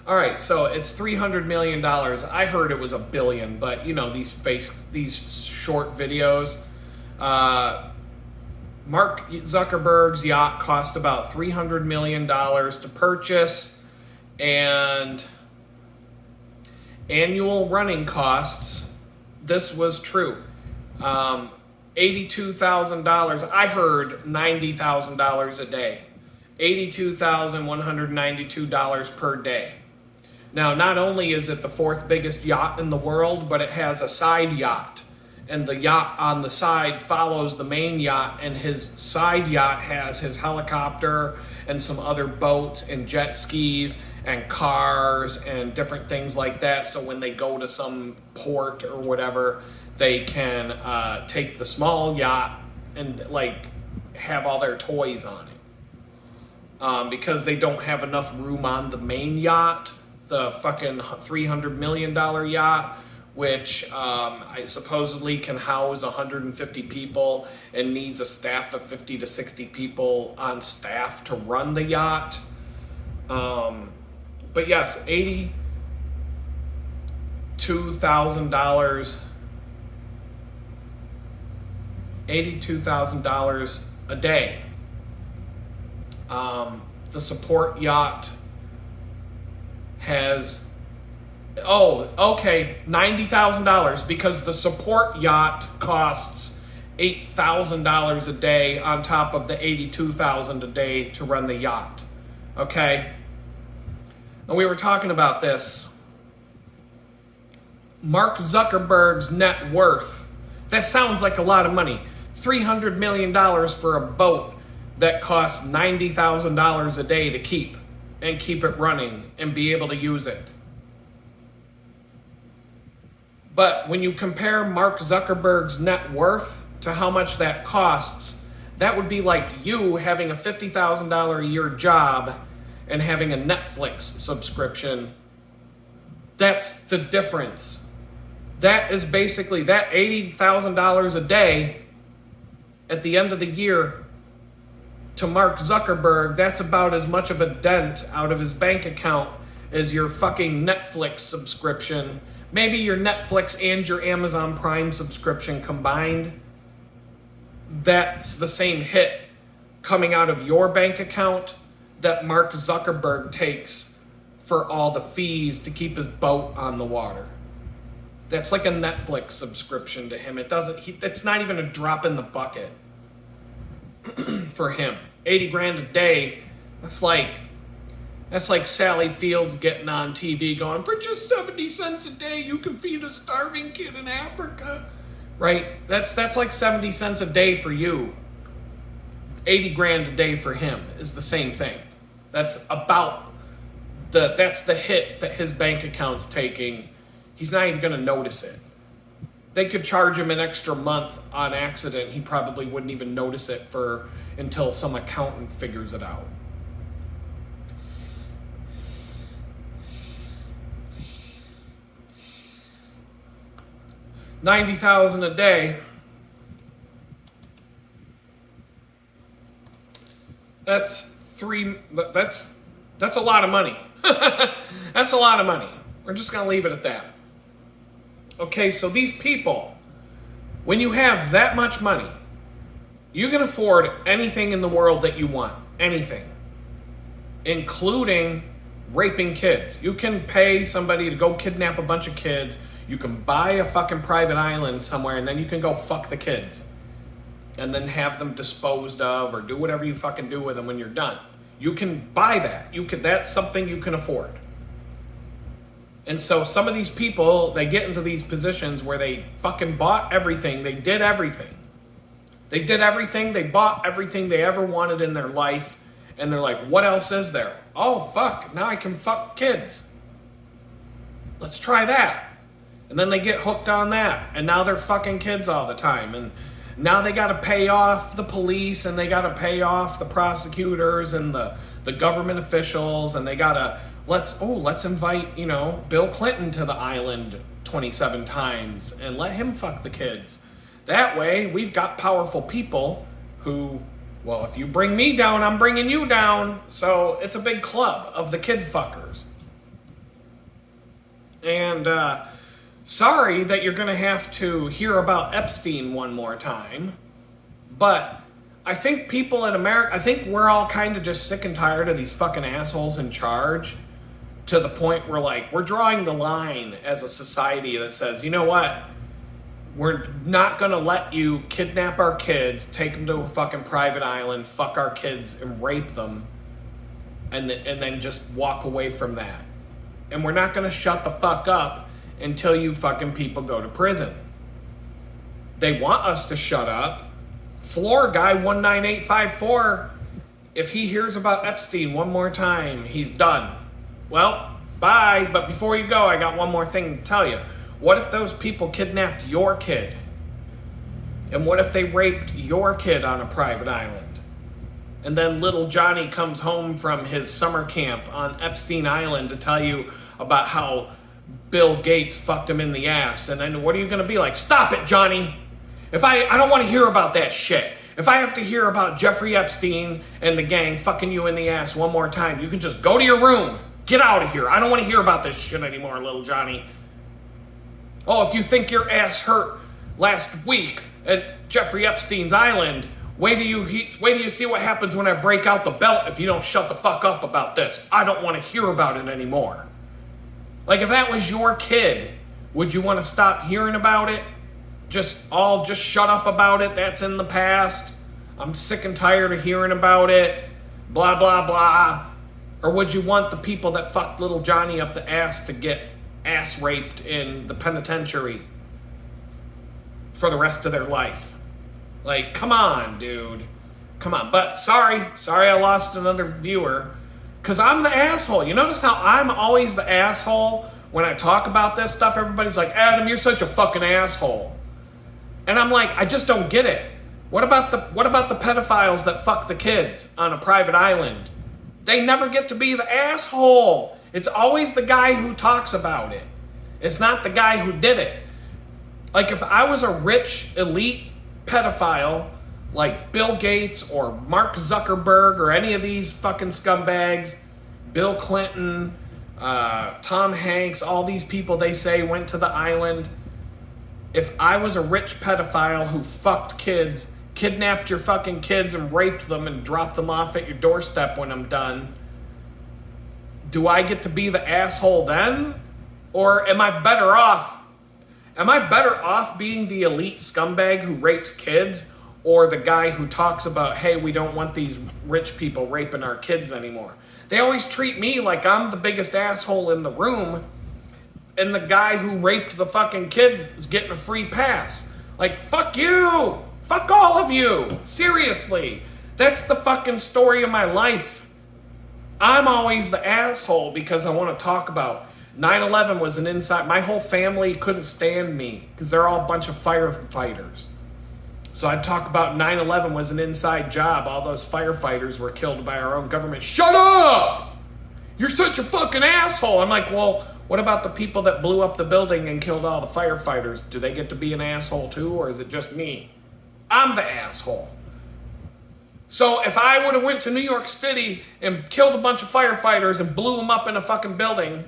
All right, so it's $300 million. I heard it was $1 billion, but you know, these short videos. Mark Zuckerberg's yacht cost about $300 million to purchase, and annual running costs, this was true, $82,000. I heard $90,000 a day. $82,192 per day. Now, not only is it the 4th biggest yacht in the world, but it has a side yacht. And the yacht on the side follows the main yacht, and his side yacht has his helicopter and some other boats and jet skis and cars and different things like that. So when they go to some port or whatever, they can take the small yacht and like have all their toys on it. Because they don't have enough room on the main yacht, the fucking $300 million yacht, which I supposedly can house 150 people and needs a staff of 50 to 60 people on staff to run the yacht. But yes, $82,000 a day. The support yacht has, $90,000, because the support yacht costs $8,000 a day on top of the $82,000 a day to run the yacht. Okay? And we were talking about this. Mark Zuckerberg's net worth, that sounds like a lot of money. $300 million for a boat that costs $90,000 a day to keep and keep it running and be able to use it. But when you compare Mark Zuckerberg's net worth to how much that costs, that would be like you having a $50,000 a year job and having a Netflix subscription. That's the difference. That is basically that $80,000 a day at the end of the year. To Mark Zuckerberg, that's about as much of a dent out of his bank account as your fucking Netflix subscription. Maybe your Netflix and your Amazon Prime subscription combined. That's the same hit coming out of your bank account that Mark Zuckerberg takes for all the fees to keep his boat on the water. That's like a Netflix subscription to him. It's not even a drop in the bucket. For him, 80 grand a day, that's like Sally Fields getting on TV going, for just 70 cents a day you can feed a starving kid in Africa, right? That's like 70 cents a day for you. 80 grand a day for him is the same thing. That's the hit that his bank account's taking. He's not even gonna notice it. They could charge him an extra month on accident. He probably wouldn't even notice it until some accountant figures it out. $90,000 a day. That's a lot of money. That's a lot of money. We're just going to leave it at that. Okay, so these people, when you have that much money, you can afford anything in the world that you want. Anything. Including raping kids. You can pay somebody to go kidnap a bunch of kids. You can buy a fucking private island somewhere, and then you can go fuck the kids. And then have them disposed of, or do whatever you fucking do with them when you're done. You can buy that. That's something you can afford. And so some of these people, they get into these positions where they fucking bought everything. They did everything. They did everything. They bought everything they ever wanted in their life. And they're like, what else is there? Oh, fuck. Now I can fuck kids. Let's try that. And then they get hooked on that. And now they're fucking kids all the time. And now they got to pay off the police, and they got to pay off the prosecutors and the government officials. And they got to, let's invite, Bill Clinton to the island 27 times and let him fuck the kids. That way, we've got powerful people who, well, if you bring me down, I'm bringing you down. So it's a big club of the kid fuckers. And sorry that you're going to have to hear about Epstein one more time. But I think people in America, I think we're all kind of just sick and tired of these fucking assholes in charge, to the point where, like, we're drawing the line as a society that says, you know what? We're not going to let you kidnap our kids, take them to a fucking private island, fuck our kids, and rape them, and then just walk away from that. And we're not going to shut the fuck up until you fucking people go to prison. They want us to shut up. Floor guy 19854, if he hears about Epstein one more time, he's done. Well, bye, but before you go, I got one more thing to tell you. What if those people kidnapped your kid? And what if they raped your kid on a private island? And then little Johnny comes home from his summer camp on Epstein Island to tell you about how Bill Gates fucked him in the ass. And then what are you going to be like? Stop it, Johnny. I don't want to hear about that shit. If I have to hear about Jeffrey Epstein and the gang fucking you in the ass one more time, you can just go to your room. Get out of here. I don't want to hear about this shit anymore, little Johnny. Oh, if you think your ass hurt last week at Jeffrey Epstein's island, wait till you see what happens when I break out the belt if you don't shut the fuck up about this. I don't want to hear about it anymore. Like, if that was your kid, would you want to stop hearing about it? Just shut up about it. That's in the past. I'm sick and tired of hearing about it. Blah, blah, blah. Or would you want the people that fucked little Johnny up the ass to get ass raped in the penitentiary for the rest of their life? Like, come on, dude. Come on. But sorry I lost another viewer, because I'm the asshole. You notice how I'm always the asshole when I talk about this stuff? Everybody's like, Adam, you're such a fucking asshole. And I'm like, I just don't get it. What about the pedophiles that fuck the kids on a private island? They never get to be the asshole. It's always the guy who talks about it. It's not the guy who did it. Like, if I was a rich, elite pedophile like Bill Gates or Mark Zuckerberg or any of these fucking scumbags, Bill Clinton, Tom Hanks, all these people they say went to the island. If I was a rich pedophile who fucked kids, kidnapped your fucking kids and raped them and dropped them off at your doorstep when I'm done, do I get to be the asshole then? Or am I better off? Am I better off being the elite scumbag who rapes kids, or the guy who talks about, hey, we don't want these rich people raping our kids anymore? They always treat me like I'm the biggest asshole in the room, and the guy who raped the fucking kids is getting a free pass. Like, fuck you! Fuck all of you! Seriously! That's the fucking story of my life. I'm always the asshole because I want to talk about 9/11 was an inside. My whole family couldn't stand me because they're all a bunch of firefighters. So I'd talk about 9/11 was an inside job. All those firefighters were killed by our own government. Shut up! You're such a fucking asshole. I'm like, well, what about the people that blew up the building and killed all the firefighters? Do they get to be an asshole too, or is it just me? I'm the asshole. So if I would have went to New York City and killed a bunch of firefighters and blew them up in a fucking building,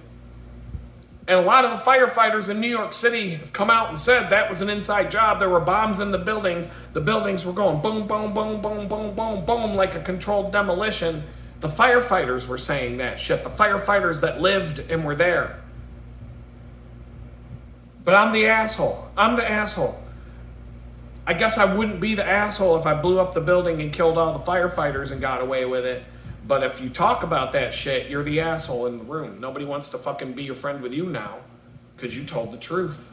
And a lot of the firefighters in New York City have come out and said that was an inside job. There were bombs in the buildings. The buildings were going boom, boom, boom, boom, boom, boom, boom, like a controlled demolition. The firefighters were saying that shit. The firefighters that lived and were there. But I'm the asshole. I'm the asshole. I guess I wouldn't be the asshole if I blew up the building and killed all the firefighters and got away with it. But if you talk about that shit, you're the asshole in the room. Nobody wants to fucking be your friend with you now because you told the truth.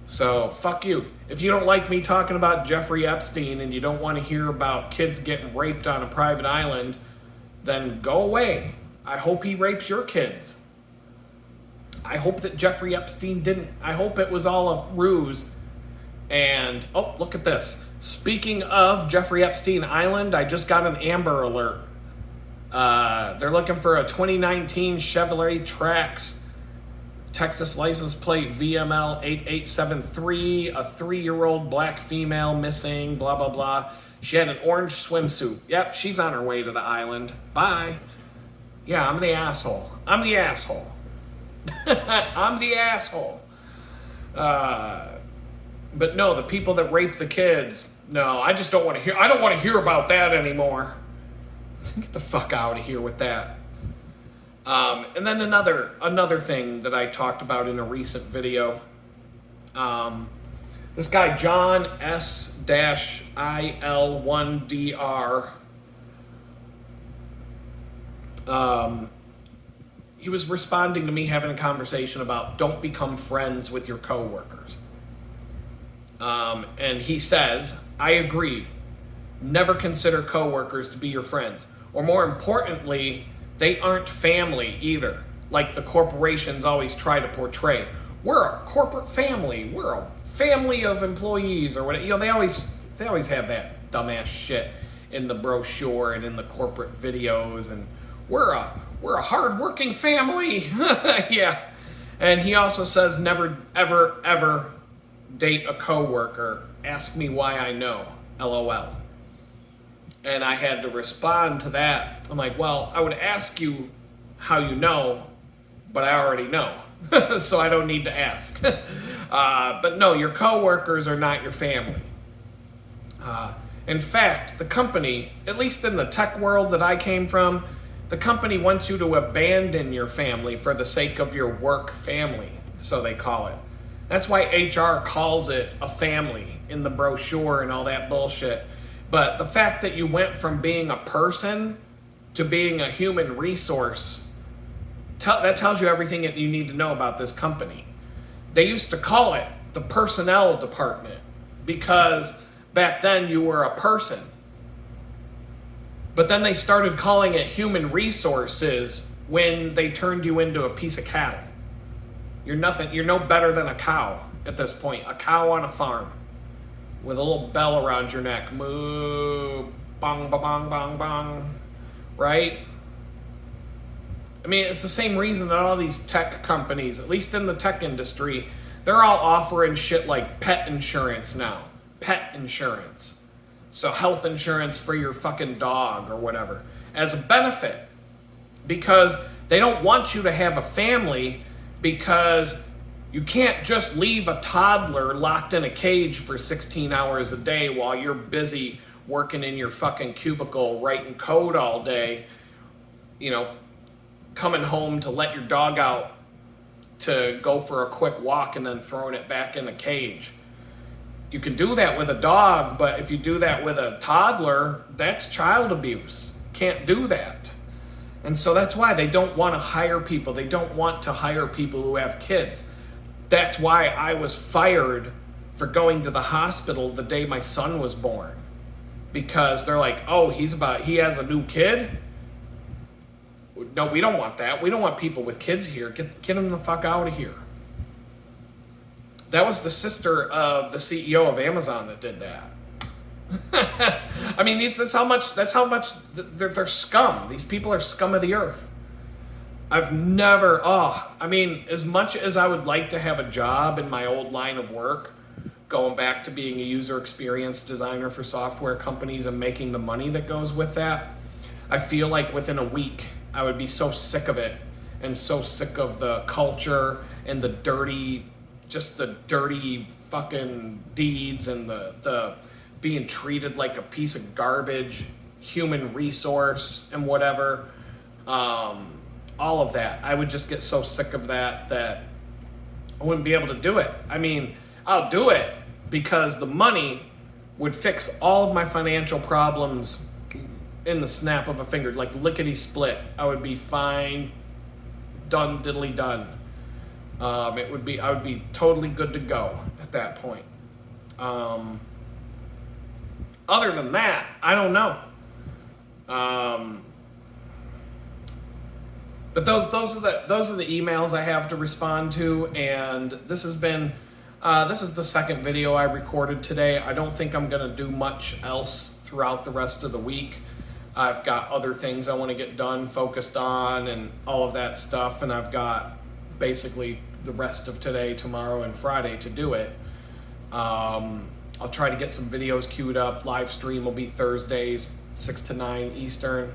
So, fuck you. If you don't like me talking about Jeffrey Epstein and you don't want to hear about kids getting raped on a private island, then go away. I hope he rapes your kids. I hope that Jeffrey Epstein didn't. I hope it was all a ruse. And, oh, look at this. Speaking of Jeffrey Epstein Island, I just got an Amber Alert. They're looking for a 2019 Chevrolet Trax, Texas license plate VML 8873, a 3-year-old black female missing, blah, blah, blah. She had an orange swimsuit. Yep, she's on her way to the island. Bye. Yeah, I'm the asshole. I'm the asshole. I'm the asshole. But no, the people that rape the kids, no, I just don't want to hear. I don't want to hear about that anymore. Get the fuck out of here with that. And then another thing that I talked about in a recent video. This guy John S-IL1DR. He was responding to me having a conversation about don't become friends with your coworkers. And he says, I agree. Never consider coworkers to be your friends. Or more importantly, they aren't family either, like the corporations always try to portray. We're a corporate family. We're a family of employees or whatever. You know, they always have that dumbass shit in the brochure and in the corporate videos. And we're a hardworking family. Yeah. And he also says never, ever, ever date a coworker. Ask me why I know. LOL. And I had to respond to that. I'm like, well, I would ask you how you know, but I already know. So I don't need to ask. But no, your coworkers are not your family. In fact, the company, at least in the tech world that I came from, the company wants you to abandon your family for the sake of your work family, so they call it. That's why HR calls it a family in the brochure and all that bullshit. But the fact that you went from being a person to being a human resource, that tells you everything that you need to know about this company. They used to call it the personnel department because back then you were a person. But then they started calling it human resources when they turned you into a piece of cattle. You're nothing. You're no better than a cow at this point. A cow on a farm with a little bell around your neck. Moo, bong, bong, bong, bong, bong. Right? I mean, it's the same reason that all these tech companies, at least in the tech industry, they're all offering shit like pet insurance now. Pet insurance. So health insurance for your fucking dog or whatever as a benefit. Because they don't want you to have a family, because you can't just leave a toddler locked in a cage for 16 hours a day while you're busy working in your fucking cubicle writing code all day, you know, coming home to let your dog out to go for a quick walk and then throwing it back in the cage. You can do that with a dog, but if you do that with a toddler, that's child abuse. Can't do that. And so that's why they don't want to hire people. They don't want to hire people who have kids. That's why I was fired for going to the hospital the day my son was born. Because they're like, oh, he has a new kid? No, we don't want that. We don't want people with kids here. Get them the fuck out of here. That was the sister of the CEO of Amazon that did that. I mean, that's how much they're scum. These people are scum of the earth. I've never, I mean, as much as I would like to have a job in my old line of work, going back to being a user experience designer for software companies and making the money that goes with that, I feel like within a week I would be so sick of it and so sick of the culture and the dirty fucking deeds and the being treated like a piece of garbage, human resource and whatever. All of that. I would just get so sick of that I wouldn't be able to do it. I mean, I'll do it because the money would fix all of my financial problems in the snap of a finger, like lickety split. I would be fine, done, diddly done. I would be totally good to go at that point. Other than that, I don't know. But those are the emails I have to respond to, and this is the second video I recorded today. I don't think I'm gonna do much else throughout the rest of the week. I've got other things I want to get done, focused on, and all of that stuff, and I've got basically the rest of today, tomorrow, and Friday to do it. I'll try to get some videos queued up. Live stream will be Thursdays, 6 to 9 Eastern.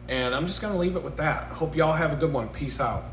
And I'm just going to leave it with that. I hope y'all have a good one. Peace out.